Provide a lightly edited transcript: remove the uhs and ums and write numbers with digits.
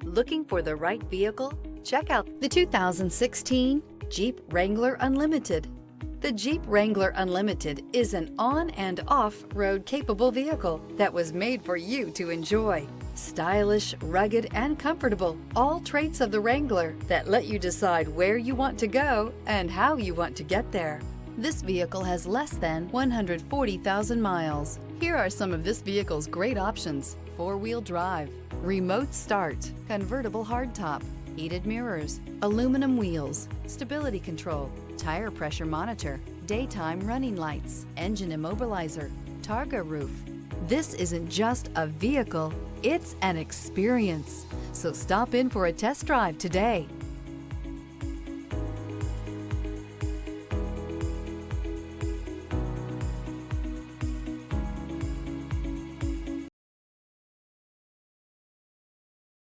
Looking for the right vehicle? Check out the 2016 Jeep Wrangler Unlimited. The Jeep Wrangler Unlimited is an on- and off-road capable vehicle that was made for you to enjoy. Stylish, rugged, and comfortable, all traits of the Wrangler that let you decide where you want to go and how you want to get there. This vehicle has less than 140,000 miles. Here are some of this vehicle's great options: four-wheel drive, remote start, convertible hardtop, heated mirrors, aluminum wheels, stability control, tire pressure monitor, daytime running lights, engine immobilizer, targa roof. This isn't just a vehicle, it's an experience. So stop in for a test drive today.